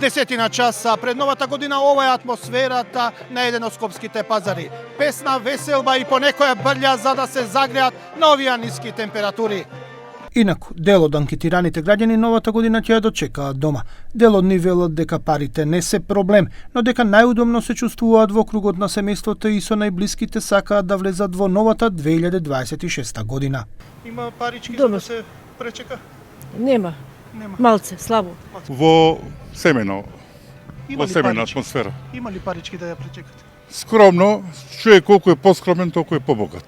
10 часа пред новата година ова е атмосферата на еден од скопските пазари. Песна, веселба и по некоја брља за да се загреат на овие ниски температури. Инаку, дел од анкетираните граѓани новата година ќе ја дочекаат дома. Дел од нив велат дека парите не се проблем, но дека најудобно се чувствуваат во кругот на семејството и со најблиските сакаат да влезат во новата 2026 година. Има парички за да се пречека? Нема. Малце, слабо. Во семено, во семена атмосфера. Има ли парички да ја пречекате? Скромно, човек колку е поскромен, толку е побогат.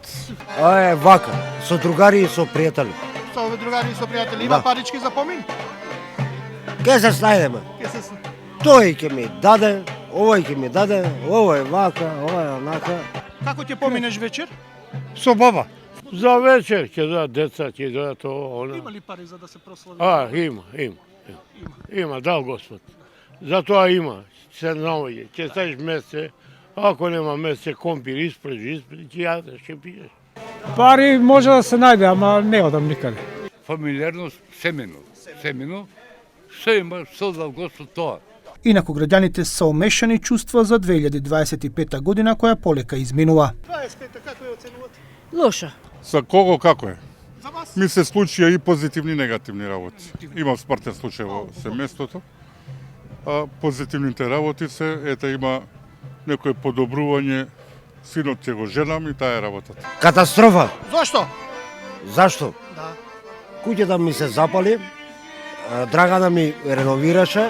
Е, вака, со другари и со пријатели. Со другари и со пријатели, има парички за помин? Ке се снајдеме. Тој ќе ми даде, овој ќе ми даде, овој вака, овој онака. Како ќе поминеш вечер? Со баба. За вечер ќе дојат деца, ќе дојат она. Има ли пари за да се прослави? Има, дал Господ. Затоа има, се наоѓа. Ќе ставиш месце, ако нема месце, компир испрежи, ќе јадеш, ќе пиеш. Пари може да се најде, ама не одам никаде. Фамилиарност, семено, се има, создал Господ тоа. Инаку граѓаните се омешани чувства за 2025 година која полека изминува. 25-та како ја оценувате? Лоша. За кого како е? За вас? Ми се случија и позитивни и негативни работи. Имам смртен случај во семејството, а позитивните работи се, има некој подобрување, синот ќе го женам и таа е работата. Катастрофа. Зошто? Зашто? Да. Куќата ми се запали, Драгана ми реновираше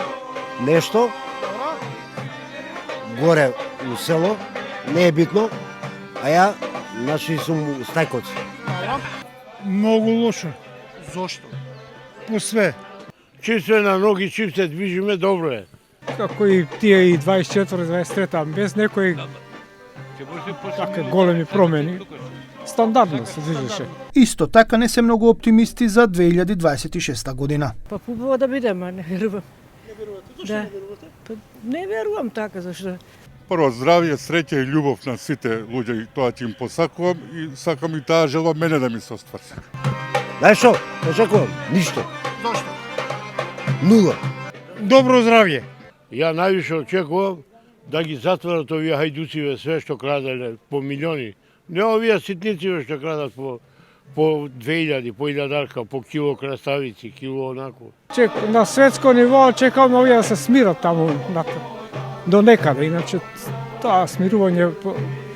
нешто, горе у село, не е битно, а ја, значи сум стајкоци. Многу лошо. Зошто? По све. Чим се на ноги, чим се движиме, добро е. Како и тие и 24-23, без некои така големи промени. Стандардно се движеше. Исто така не се многу оптимисти за 2026 година. Па побаво да бидем, а не верувам. Не верувате? Зошто не верувате? Па не верувам така, зашто? Прво, здравје, среќа и љубов на сите луѓе, и тоа ќе им посакувам и сакам и таа желба мене да ми се оствари. Знаеш што? Очекувам, ништо. Зошто? Нула. Добро здравје. Ја највише очекувам да ги затворат овие хајдуциве све што краделе по милиони. Не овие ситнициве што крадат по 2000, по 1000 по кило краставици, кило онако. На светско ниво чекам овие да се смират таму до некаде, иначе тоа смирување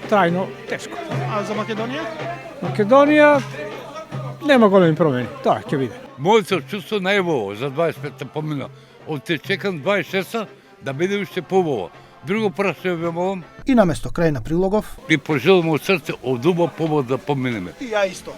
трајно тешко. А за Македонија? Македонија нема големи промени, тоа ќе биде. Моето чувство најубаво за 25-та помина. Од те чекам 26-та да биде уште побаво. Друго прашање ве молам. И наместо крај на прилогов. Ви пожелувам од срце од дуба побаво да поминеме. И ја исто.